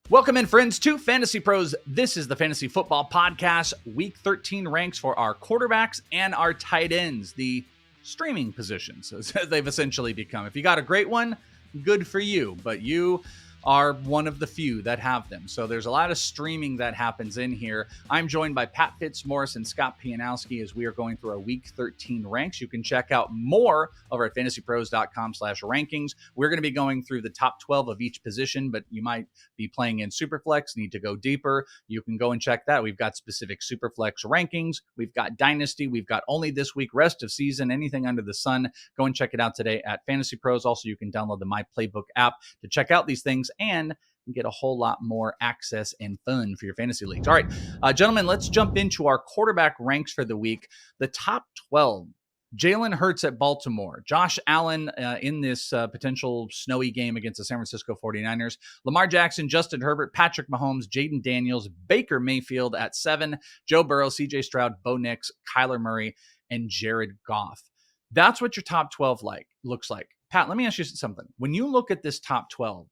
Welcome in, friends, to Fantasy Pros. This is the Fantasy Football Podcast. Week 13 ranks for our quarterbacks and our tight ends, the streaming positions, as they've essentially become. If you got a great one, good for you, but you are one of the few that have them. So there's a lot of streaming that happens in here. I'm joined by Pat Fitzmaurice and Scott Pianowski as we are going through our Week 13 ranks. You can check out more over at fantasypros.com/rankings. We're going to be going through the top 12 of each position, but you might be playing in Superflex, need to go deeper. You can go and check that. We've got specific Superflex rankings. We've got Dynasty. We've got only this week, rest of season, anything under the sun. Go and check it out today at Fantasy Pros. Also, you can download the My Playbook app to check out these things and get a whole lot more access and fun for your fantasy leagues. All right, gentlemen, let's jump into our quarterback ranks for the week. The top 12. Jalen Hurts at Baltimore. Josh Allen in this potential snowy game against the San Francisco 49ers. Lamar Jackson, Justin Herbert, Patrick Mahomes, Jaden Daniels, Baker Mayfield at 7. Joe Burrow, CJ Stroud, Bo Nix, Kyler Murray, and Jared Goff. That's what your top 12 looks like. Pat, let me ask you something. When you look at this top 12,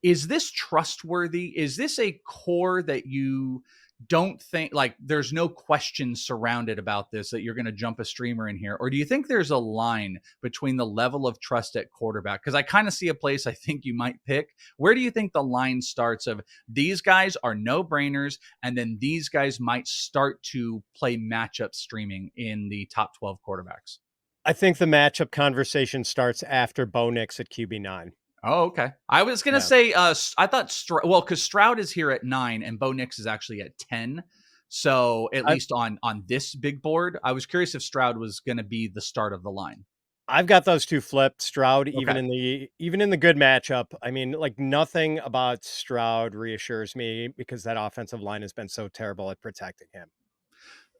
is this trustworthy? Is this a core that you don't think, like, there's no question surrounded about this, that you're going to jump a streamer in here? Or do you think there's a line between the level of trust at quarterback? Because I kind of see a place I think you might pick. Where do you think the line starts of these guys are no-brainers, and then these guys might start to play matchup streaming in the top 12 quarterbacks? I think the matchup conversation starts after Bo Nix at QB9. Oh, okay. I was going to say, I thought, because Stroud is here at 9 and Bo Nix is actually at 10. So at least on this big board, I was curious if Stroud was going to be the start of the line. I've got those two flipped. Stroud, Okay. even in the good matchup. I mean, like, nothing about Stroud reassures me because that offensive line has been so terrible at protecting him.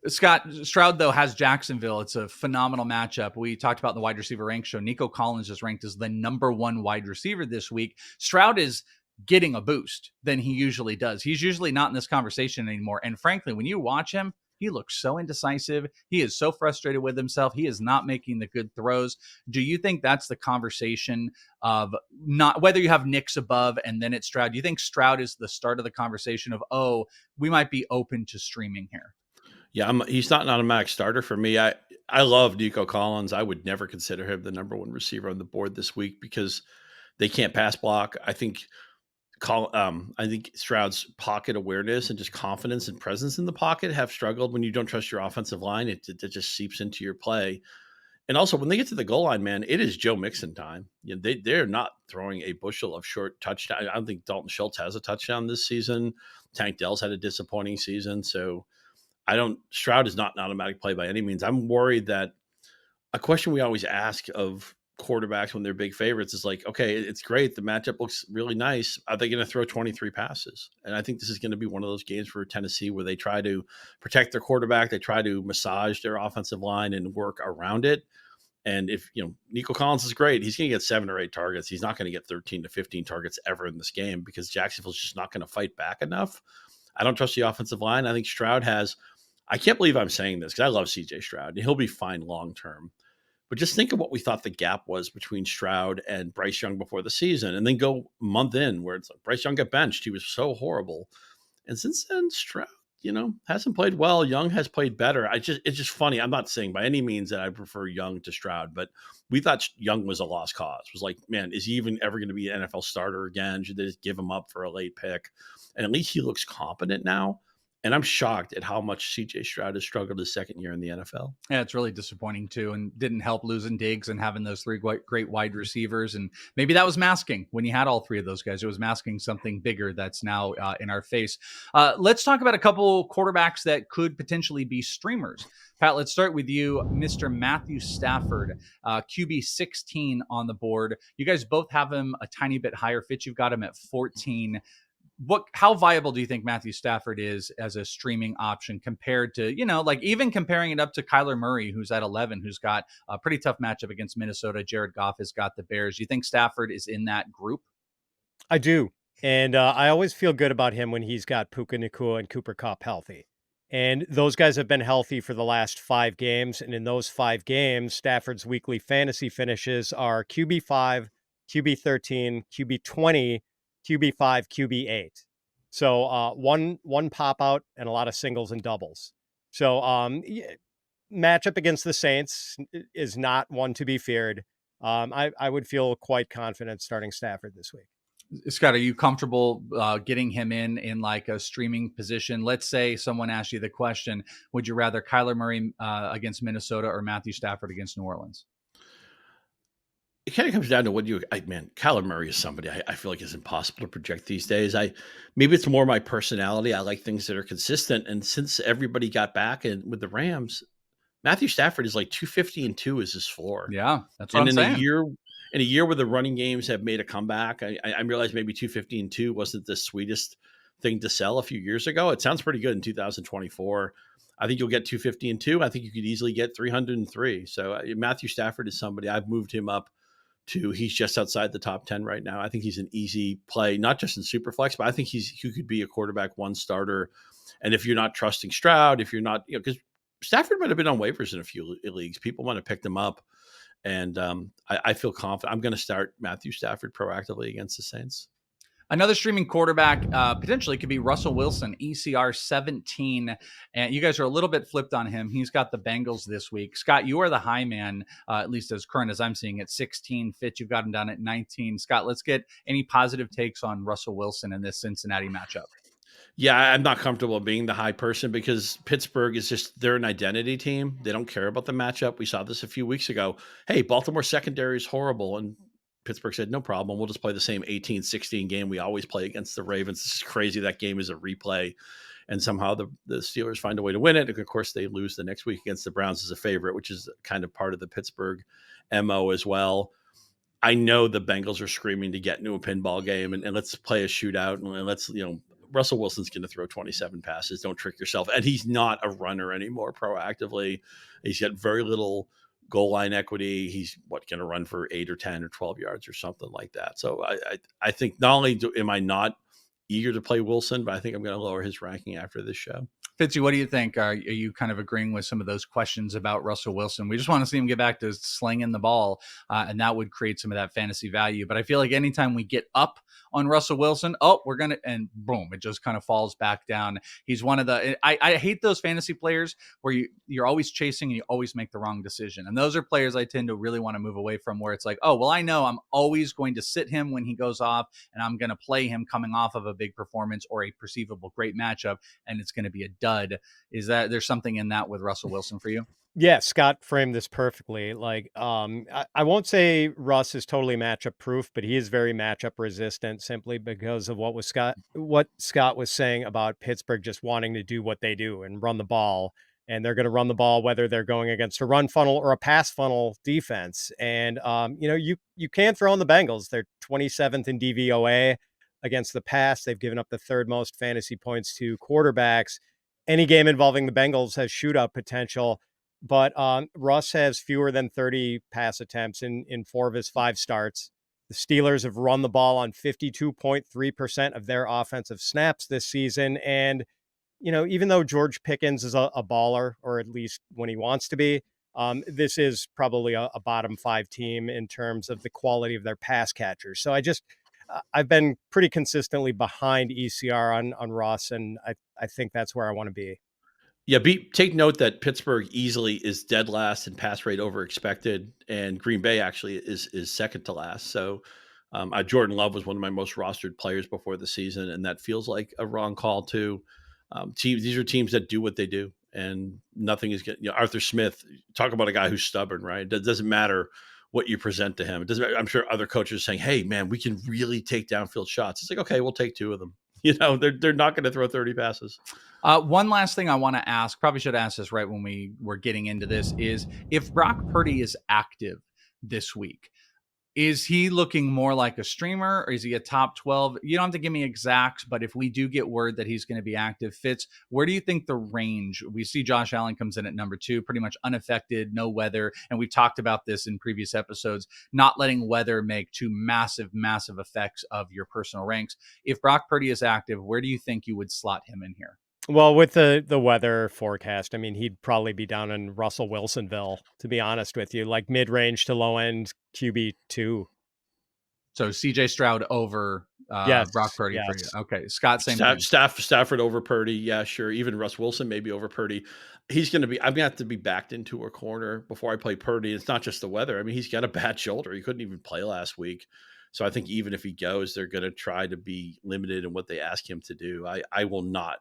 Scott, Stroud, though, has Jacksonville. It's a phenomenal matchup. We talked about in the wide receiver rank show. Nico Collins is ranked as the number 1 wide receiver this week. Stroud is getting a boost than he usually does. He's usually not in this conversation anymore. And frankly, when you watch him, he looks so indecisive. He is so frustrated with himself. He is not making the good throws. Do you think that's the conversation of not whether you have Nix above and then it's Stroud? Do you think Stroud is the start of the conversation of, oh, we might be open to streaming here? Yeah, he's not an automatic starter for me. I love Nico Collins. I would never consider him the number 1 receiver on the board this week because they can't pass block. I think Stroud's pocket awareness and just confidence and presence in the pocket have struggled when you don't trust your offensive line. It just seeps into your play. And also, when they get to the goal line, man, it is Joe Mixon time. You know, they're not throwing a bushel of short touchdowns. I don't think Dalton Schultz has a touchdown this season. Tank Dell's had a disappointing season. So Stroud is not an automatic play by any means. I'm worried that a question we always ask of quarterbacks when they're big favorites is like, okay, it's great. The matchup looks really nice. Are they going to throw 23 passes? And I think this is going to be one of those games for Tennessee where they try to protect their quarterback. They try to massage their offensive line and work around it. And if, Nico Collins is great, he's going to get 7 or 8 targets. He's not going to get 13 to 15 targets ever in this game because Jacksonville's just not going to fight back enough. I don't trust the offensive line. I think Stroud I can't believe I'm saying this because I love CJ Stroud and he'll be fine long-term. But just think of what we thought the gap was between Stroud and Bryce Young before the season, and then go a month in where it's like Bryce Young got benched. He was so horrible. And since then, Stroud, hasn't played well. Young has played better. It's just funny. I'm not saying by any means that I prefer Young to Stroud, but we thought Young was a lost cause. It was like, man, is he even ever going to be an NFL starter again? Should they just give him up for a late pick? And at least he looks competent now. And I'm shocked at how much CJ Stroud has struggled his second year in the NFL. Yeah, it's really disappointing too, and didn't help losing Diggs and having those 3 great wide receivers. And maybe that was masking when you had all 3 of those guys. It was masking something bigger that's now in our face. Let's talk about a couple quarterbacks that could potentially be streamers. Pat, let's start with you, Mr. Matthew Stafford, QB 16 on the board. You guys both have him a tiny bit higher. Fitz, you've got him at 14. How viable do you think Matthew Stafford is as a streaming option compared to, even comparing it up to Kyler Murray, who's at 11, who's got a pretty tough matchup against Minnesota. Jared Goff has got the Bears. Do you think Stafford is in that group? I do. And I always feel good about him when he's got Puka Nacua and Cooper Kupp healthy. And those guys have been healthy for the last 5 games. And in those 5 games, Stafford's weekly fantasy finishes are QB5, QB13, QB20, QB5, QB8. So one pop out and a lot of singles and doubles. So matchup against the Saints is not one to be feared. I would feel quite confident starting Stafford this week. Scott, are you comfortable getting him in like a streaming position? Let's say someone asked you the question, would you rather Kyler Murray against Minnesota or Matthew Stafford against New Orleans? It kind of comes down to Kyler Murray is somebody I feel like is impossible to project these days. Maybe it's more my personality. I like things that are consistent. And since everybody got back and with the Rams, Matthew Stafford is like 250-2 is his floor. Yeah, that's what And I'm saying. In a year where the running games have made a comeback, I realized maybe 250-2 wasn't the sweetest thing to sell a few years ago. It sounds pretty good in 2024. I think you'll get 250-2. I think you could easily get 303. So Matthew Stafford is somebody I've moved him up to. He's just outside the top 10 right now. I think he's an easy play, not just in Superflex, but I think he could be a quarterback one starter. And if you're not trusting Stroud, if you're not, because Stafford might have been on waivers in a few leagues. People want to pick them up. And I feel confident. I'm going to start Matthew Stafford proactively against the Saints. Another streaming quarterback potentially could be Russell Wilson, ECR 17. And you guys are a little bit flipped on him. He's got the Bengals this week. Scott, you are the high man, at least as current as I'm seeing it, 16. Fitz, you've got him down at 19. Scott, let's get any positive takes on Russell Wilson in this Cincinnati matchup. Yeah, I'm not comfortable being the high person because Pittsburgh is they're an identity team. They don't care about the matchup. We saw this a few weeks ago. Hey, Baltimore secondary is horrible. And Pittsburgh said, no problem. We'll just play the same 18-16 game we always play against the Ravens. This is crazy. That game is a replay. And somehow the Steelers find a way to win it. And of course, they lose the next week against the Browns as a favorite, which is kind of part of the Pittsburgh MO as well. I know the Bengals are screaming to get into a pinball game and let's play a shootout and let's, Russell Wilson's going to throw 27 passes. Don't trick yourself. And he's not a runner anymore proactively. He's got very little goal line equity. He's going to run for 8 or 10 or 12 yards or something like that. So I think not only am I not eager to play Wilson, but I think I'm going to lower his ranking after this show. Fitzy, what do you think? Are you kind of agreeing with some of those questions about Russell Wilson? We just want to see him get back to slinging the ball, and that would create some of that fantasy value. But I feel like anytime we get up on Russell Wilson, and boom, it just kind of falls back down. He's one of the, I hate those fantasy players where you're always chasing and you always make the wrong decision. And those are players I tend to really want to move away from, where it's like, oh, well, I know I'm always going to sit him when he goes off and I'm going to play him coming off of a big performance or a perceivable great matchup, and it's going to be a dud. Is that there's something in that with Russell Wilson for you? Yeah, Scott framed this perfectly. I won't say Russ is totally matchup proof, but he is very matchup resistant simply because of what Scott was saying about Pittsburgh just wanting to do what they do and run the ball. And they're going to run the ball whether they're going against a run funnel or a pass funnel defense. And you can throw in the Bengals. They're 27th in DVOA against the pass. They've given up the third most fantasy points to quarterbacks. Any game involving the Bengals has shootout potential. But Russ has fewer than 30 pass attempts in 4 of his 5 starts. The Steelers have run the ball on 52.3% of their offensive snaps this season. And, even though George Pickens is a baller, or at least when he wants to be, this is probably a bottom 5 team in terms of the quality of their pass catchers. So I've been pretty consistently behind ECR on Russ, and I think that's where I want to be. Yeah, take note that Pittsburgh easily is dead last in pass rate over expected, and Green Bay actually is second to last. So Jordan Love was one of my most rostered players before the season, and that feels like a wrong call too. These are teams that do what they do, and nothing is getting. Arthur Smith, talk about a guy who's stubborn, right? It doesn't matter what you present to him. It doesn't matter. I'm sure other coaches are saying, "Hey, man, we can really take downfield shots." It's like, okay, we'll take 2 of them. They're not going to throw 30 passes. One last thing I want to ask, probably should ask this right when we were getting into this, is if Brock Purdy is active this week, is he looking more like a streamer or is he a top 12? You don't have to give me exacts, but if we do get word that he's going to be active, Fitz, where do you think the range? We see Josh Allen comes in at number 2, pretty much unaffected, no weather. And we've talked about this in previous episodes, not letting weather make 2 massive, massive effects of your personal ranks. If Brock Purdy is active, where do you think you would slot him in here? Well, with the weather forecast, I mean, he'd probably be down in Russell Wilsonville, to be honest with you, like mid-range to low-end QB2. So CJ Stroud over Brock Purdy for you. Yes. Okay, Scott, same thing. Stafford over Purdy. Yeah, sure. Even Russ Wilson maybe over Purdy. I'm going to have to be backed into a corner before I play Purdy. It's not just the weather. I mean, he's got a bad shoulder. He couldn't even play last week. So I think even if he goes, they're going to try to be limited in what they ask him to do. I will not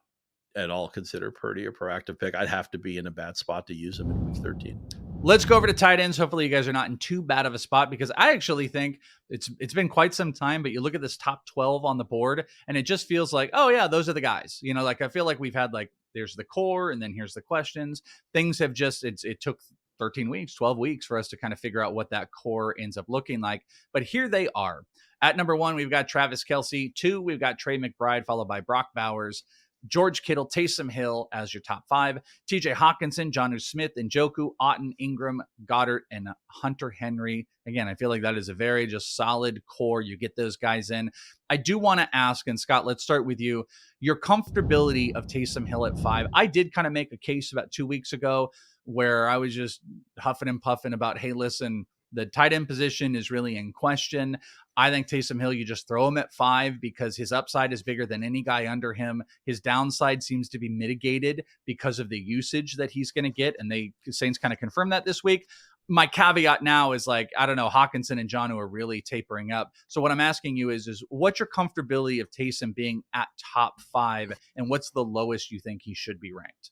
at all consider Purdy a proactive pick. I'd have to be in a bad spot to use him in week 13. Let's go over to tight ends. Hopefully you guys are not in too bad of a spot, because I actually think it's been quite some time, but you look at this top 12 on the board and it just feels like, oh yeah, those are the guys. You know, like I feel like we've had like, there's the core and then here's the questions. Things have just, it took 13 weeks, 12 weeks for us to kind of figure out what that core ends up looking like. But here they are. At number 1, we've got Travis Kelce. 2, we've got Trey McBride, followed by Brock Bowers, George Kittle, Taysom Hill as your top 5, TJ Hawkinson, Jonnu Smith, Njoku, Otton, Ingram, Goddard, and Hunter Henry. Again, I feel like that is a very just solid core. You get those guys in. I do want to ask, and Scott, let's start with you, your comfortability of Taysom Hill at 5. I did kind of make a case about 2 weeks ago where I was just huffing and puffing about, hey, listen, the tight end position is really in question. I think Taysom Hill, you just throw him at 5 because his upside is bigger than any guy under him. His downside seems to be mitigated because of the usage that he's going to get. And the Saints kind of confirmed that this week. My caveat now is like, I don't know, Hawkinson and Jonnu are really tapering up. So what I'm asking you is what's your comfortability of Taysom being at top 5, and what's the lowest you think he should be ranked?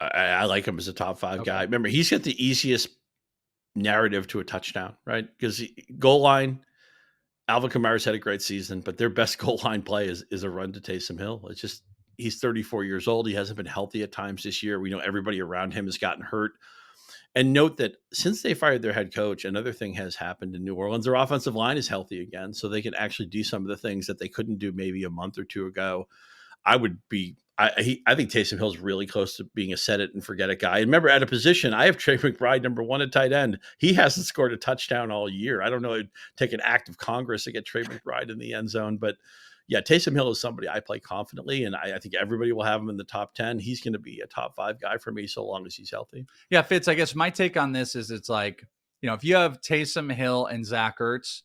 I like him as a top 5 guy. Remember, he's got the easiest narrative to a touchdown, right? Because goal line, Alvin Kamara's had a great season, but their best goal line play is a run to Taysom Hill. It's just, he's 34 years old. He hasn't been healthy at times this year. We know everybody around him has gotten hurt. And note that since they fired their head coach, another thing has happened in New Orleans. Their offensive line is healthy again, so they can actually do some of the things that they couldn't do maybe a month or two ago. I think Taysom Hill's really close to being a set it and forget it guy. And remember, at a position, I have Trey McBride number 1 at tight end. He hasn't scored a touchdown all year. I don't know, it'd take an act of Congress to get Trey McBride in the end zone. But yeah, Taysom Hill is somebody I play confidently, and I think everybody will have him in the top 10. He's going to be a top 5 guy for me so long as he's healthy. Yeah, Fitz, I guess my take on this is it's like, you know, if you have Taysom Hill and Zach Ertz,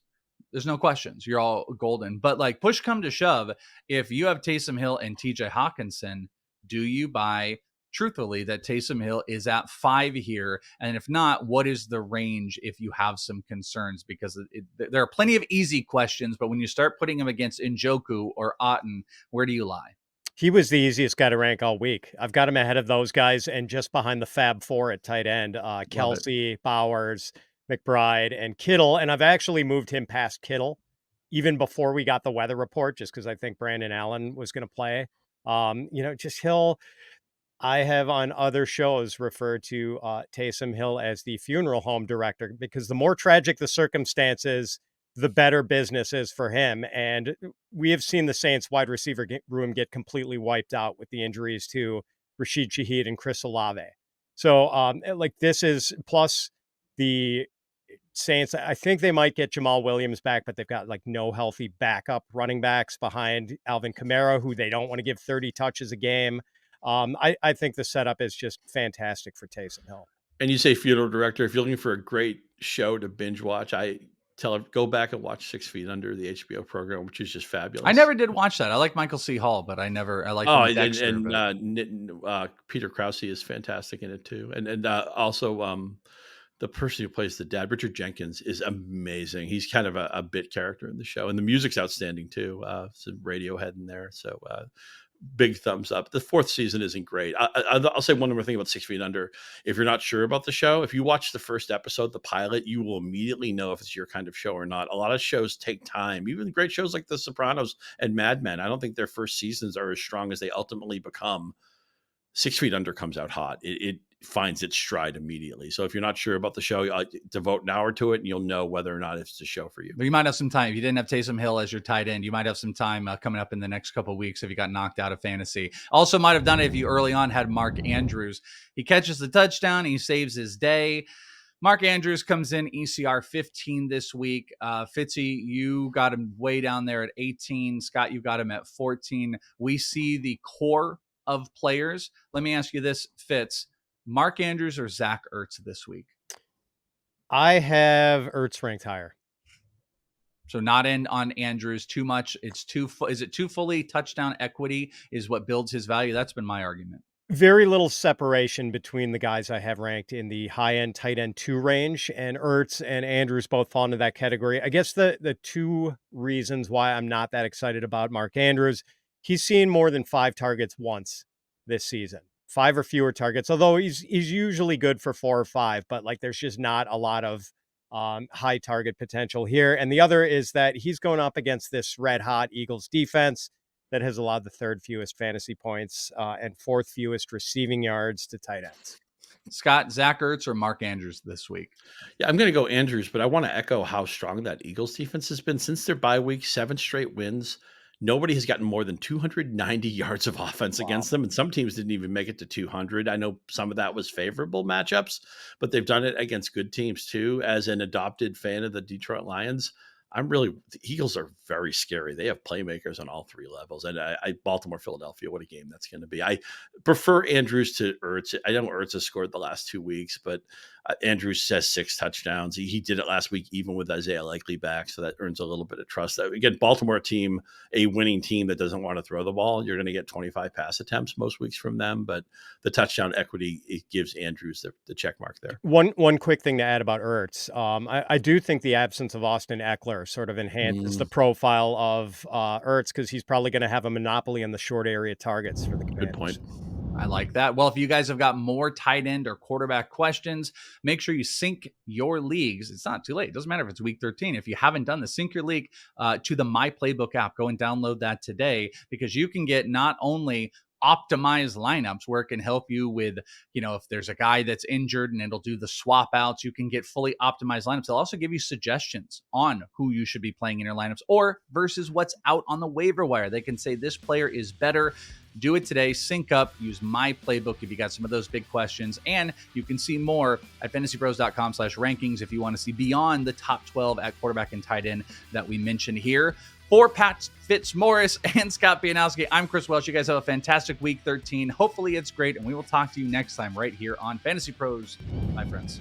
there's no questions. You're all golden. But like push come to shove, if you have Taysom Hill and TJ Hawkinson, do you buy truthfully that Taysom Hill is at 5 here? And if not, what is the range if you have some concerns? Because there are plenty of easy questions, but when you start putting him against Njoku or Otton, where do you lie? He was the easiest guy to rank all week. I've got him ahead of those guys and just behind the Fab 4 at tight end, Kelce, Bowers, McBride, and Kittle. And I've actually moved him past Kittle even before we got the weather report, just because I think Brandon Allen was going to play. Just Hill, I have on other shows referred to Taysom Hill as the funeral home director, because the more tragic the circumstances, the better business is for him. And we have seen the Saints wide receiver room get completely wiped out with the injuries to Rashid Shaheed and Chris Olave. So this is plus the Saints. I think they might get Jamal Williams back, but they've got like no healthy backup running backs behind Alvin Kamara, who they don't want to give 30 touches a game. I think the setup is just fantastic for Taysom Hill. And you say funeral director, if you're looking for a great show to binge watch, I tell her, go back and watch 6 Feet Under, the HBO program, which is just fabulous. I never did watch that. I like Michael C. Hall, but I like Dexter. Peter Krause is fantastic in it too. And also the person who plays the dad, Richard Jenkins, is amazing. He's kind of a bit character in the show, and the music's outstanding too. Some Radiohead in there. So big thumbs up. The 4th season isn't great. I'll say one more thing about 6 Feet Under. If you're not sure about the show, if you watch the first episode, the pilot, you will immediately know if it's your kind of show or not. A lot of shows take time. Even great shows like The Sopranos and Mad Men, I don't think their first seasons are as strong as they ultimately become. 6 Feet Under comes out hot. It finds its stride immediately. So if you're not sure about the show, devote an hour to it and you'll know whether or not it's a show for you. But you might have some time. If you didn't have Taysom Hill as your tight end, you might have some time coming up in the next couple of weeks if you got knocked out of fantasy. Also might have done it if you early on had Mark Andrews. He catches the touchdown. He saves his day. Mark Andrews comes in ECR 15 this week. Fitzy, you got him way down there at 18. Scott, you got him at 14. We see the core of players. Let me ask you this, Fitz. Mark Andrews or Zach Ertz this week? I have Ertz ranked higher. So not in on Andrews too much. Is it too fully touchdown equity is what builds his value? That's been my argument. Very little separation between the guys I have ranked in the high end tight end 2 range, and Ertz and Andrews both fall into that category. I guess the two reasons why I'm not that excited about Mark Andrews, he's seen more than 5 targets once this season. 5 or fewer targets, although he's usually good for 4 or 5, but like there's just not a lot of high target potential here. And the other is that he's going up against this red hot Eagles defense that has allowed the 3rd fewest fantasy points and 4th fewest receiving yards to tight ends. Scott, Zach Ertz or Mark Andrews this week? Yeah, I'm going to go Andrews, but I want to echo how strong that Eagles defense has been since their bye week, 7 straight wins. Nobody has gotten more than 290 yards of offense against them, and some teams didn't even make it to 200. I know some of that was favorable matchups, but they've done it against good teams too. As an adopted fan of the Detroit Lions, the Eagles are very scary. They have playmakers on all 3 levels. And Baltimore, Philadelphia, what a game that's going to be. I prefer Andrews to Ertz. I know Ertz has scored the last 2 weeks, but Andrews has 6 touchdowns. He did it last week, even with Isaiah Likely back. So that earns a little bit of trust. Again, Baltimore team, a winning team that doesn't want to throw the ball. You're going to get 25 pass attempts most weeks from them, but the touchdown equity, it gives Andrews the check mark there. One quick thing to add about Ertz. I do think the absence of Austin Eckler sort of enhances the profile of Ertz, because he's probably going to have a monopoly on the short area targets for the Commanders. Good point. I like that. Well, if you guys have got more tight end or quarterback questions, make sure you sync your leagues. It's not too late. It doesn't matter if it's week 13. If you haven't done this, sync your league to the My Playbook app. Go and download that today, because you can get not only optimize lineups where it can help you with, if there's a guy that's injured and it'll do the swap outs, you can get fully optimized lineups. They'll also give you suggestions on who you should be playing in your lineups or versus what's out on the waiver wire. They can say this player is better. Do it today. Sync up. Use My Playbook if you got some of those big questions. And you can see more at fantasypros.com/rankings if you want to see beyond the top 12 at quarterback and tight end that we mentioned here. For Pat Fitzmaurice and Scott Pianowski, I'm Chris Welsh. You guys have a fantastic week 13. Hopefully it's great, and we will talk to you next time right here on Fantasy Pros, my friends.